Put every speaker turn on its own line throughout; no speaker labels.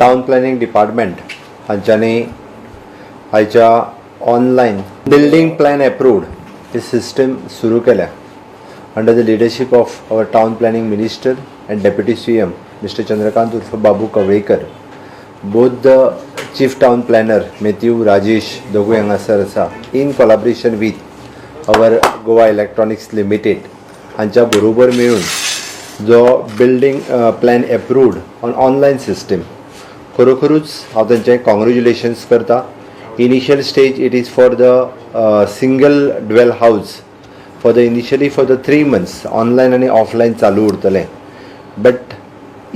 Town planning department हांच्यांनी आयच्या online building plan approved ही सिस्टम सुरू केल्या under the leadership of our town planning minister and deputy CM Mr Chandrakant उर्फ Babu Kavlekar. Both the chief town planner Matthew Rajesh दोगूय हांगासर आसा in collaboration with our Goa electronics limited हांच्या बरोबर मेळून जो building plan approved on online system खरोखरूच हांव तांचें कॉंग्रेच्युलेशन्स करता. Initial stage it is for the single dwell house for the initially for the 3 months online आनी ऑफलायन चालू उरतलें. But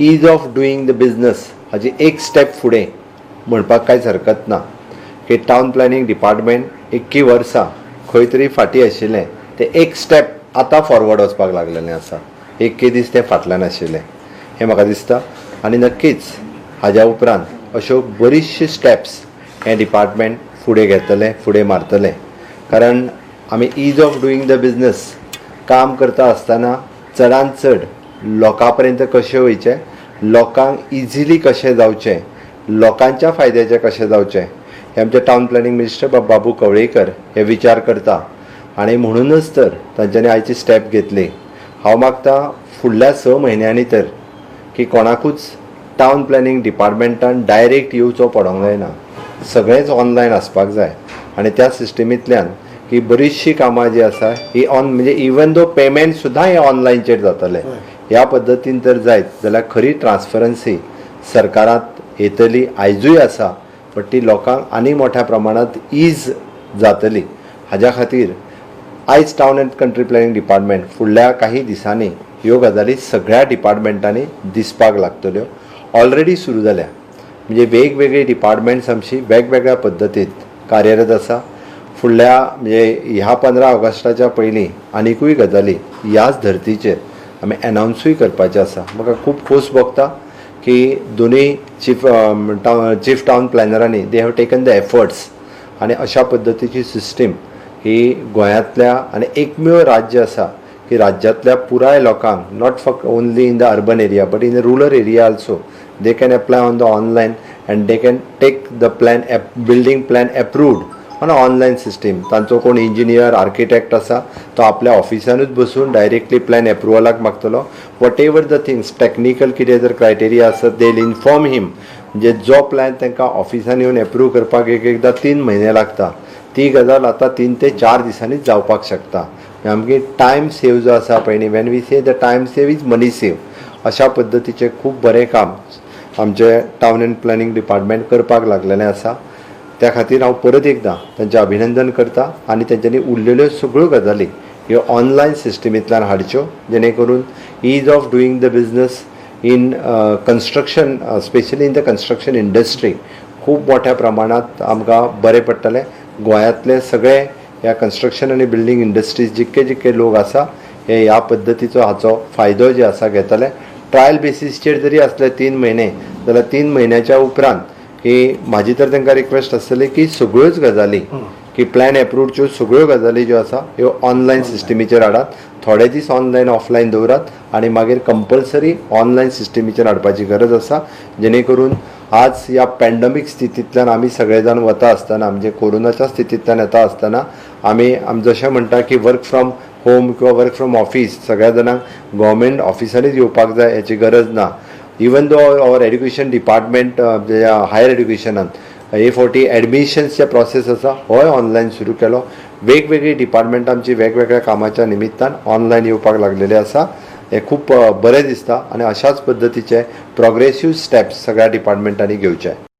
ease of doing the business हाजी एक स्टेप फुडें म्हणपाक कांयच हरकत ना की टाउन प्लॅनिंग डिपार्टमेंट 21 वर्सां खंय तरी फाटीं आशिल्लें तें एक स्टेप आतां फॉरवर्ड वचपाक लागलेलें आसा. 21 दीस तें फाटल्यान आशिल्लें हें म्हाका दिसता. आनी नक्कीच हाज्या उपरांत अश्यो बरीचश्यो स्टेप्स हें डिपार्टमेंट फुडें घेतलें फुडें मारतलें. कारण आमी ईज ऑफ डुईंग द बिजनस काम करता आसतना चडांत चड लोकां पर्यंत कशें वयचें, लोकांक इजिली कशें जावचें, लोकांच्या फायद्याचें कशें जावचें हें आमचे टाउन प्लॅनिंग मिनिस्टर बाबू कवळेकर हे विचार करता. आनी म्हणूनच तर तांच्यांनी आयची स्टेप घेतली. हांव मागतां फुडल्या 6 म्हयन्यांनी तर की कोणाकूच टाउन प्लॅनिंग डिपार्टमेंटान डायरेक्ट येवचो पडोंक जायना. सगळेंच ऑनलायन आसपाक जाय आनी त्या सिस्टमींतल्यान की बरीचशीं कामां जी आसा ही म्हणजे इवन दो पेमेंट सुद्दां हे ऑनलायनचेर जातलें. ह्या पद्दतीन तर जायत जाल्यार खरी ट्रान्सपरन्सी सरकारांत येतली, आयजूय आसा, बट ती लोकांक आनी मोठ्या प्रमाणांत ईज जातली. हाज्या खातीर आयज town end country planning department फुडल्या काही दिसांनी ह्यो गजाली सगळ्या डिपार्टमेंटांनी दिसपाक लागतल्यो. ऑलरेडी सुरू जाल्या. म्हणजे वेगवेगळी डिपार्टमेंट्स आमची वेगवेगळ्या पद्दतीत कार्यरत आसा. फुडल्या म्हणजे ह्या 15 ऑगस्टाच्या पयलीं आनिकूय गजाली ह्याच धर्तीचेर आमी एनावन्सूय करपाचें आसा. म्हाका खूब खोस भोगता की दोनूय चीफ टाउन प्लॅनरांनी they have taken the efforts आनी अशा पद्दतीची सिस्टम ही गोंयांतल्या आनी एकमेव राज्य आसा की राज्यांतल्या पुराय लोकांक नॉट फक्त only in the urban area but in the rural area also they can apply on the online and they can take the plan building plan approved on online system. तांचो कोण इंजिनियर आर्किटेक्ट आसा तो आपल्या ऑफिसानूच बसून directly plan एप्रुवलाक मागतलो. Whatever the things technical कितें जर क्रायटेरिया आसत दे विल इन्फॉर्म हीम. म्हणजे जो प्लॅन तांकां ऑफिसान येवन एप्रूव करपाक एकदां 3 म्हयने लागता ती गजाल आतां 3 ते 4 दिसांनीच जावपाक शकता. आमगे टायम सेव जो आसा पळय when we say the time save is money save अशा पद्दतीचें खूब बरें काम आमचे टाउन एंड प्लॅनिंग डिपार्टमेंट करपाक लागलेलें आसा. त्या खातीर हांव परत एकदां तांचें अभिनंदन करता आनी तांच्यांनी उरलेल्यो सगळ्यो गजाली ह्यो ऑनलायन सिस्टमींतल्यान हाडच्यो जेणे करून ease of doing the business in construction specially in the construction industry खूब मोठ्या प्रमाणांत आमकां बरें पडटलें. गोंयांतले सगळे ह्या कन्स्ट्रक्शन आनी बिल्डींग इंडस्ट्रीज जितके लोक आसा हे ह्या पद्दतीचो हाचो फायदो जे आसा घेतले. ट्रायल बेसिसचेर जरी आसले 3 म्हयने जाल्यार 3 म्हयन्याच्या उपरांत की म्हाजी तर तांकां रिक्वेस्ट आसतली की सगळ्योच गजाली की प्लॅन एप्रूव्डच्यो सगळ्यो गजाली ज्यो आसा ह्यो ऑनलायन सिस्टमीचेर हाडात. थोडे दीस ऑनलायन ऑफलायन दवरात आनी मागीर कंपल्सरी ऑनलायन सिस्टमीचेर हाडपाची गरज आसा जेणे करून आज ह्या पॅन्डमीक स्थितींतल्यान आमी सगळे जाण वता आसतना म्हणजे कोरोनाच्या स्थितींतल्यान येता आसतना आमी जशें म्हणटा की वर्क फ्रॉम होम किंवा वर्क फ्रॉम ऑफीस सगळ्या जाणांक गव्हर्मेंट ऑफिसांनीच येवपाक जाय हेची गरज ना. इवन दो आवर एड्युकेशन डिपार्टमेंट हायर एड्युकेशनांत हे फावटी एडमिशन्सचे प्रोसेस आसा होय ऑनलायन सुरू केलो. वेगवेगळी डिपार्टमेंट आमची वेगवेगळ्या कामाच्या निमित्तान ऑनलायन येवपाक लागलेले आसा. हे खूब बरें दिसता आनी अशाच पद्दतीचे प्रोग्रेसीव स्टेप्स सगळ्या डिपार्टमेंटांनी घेवचे.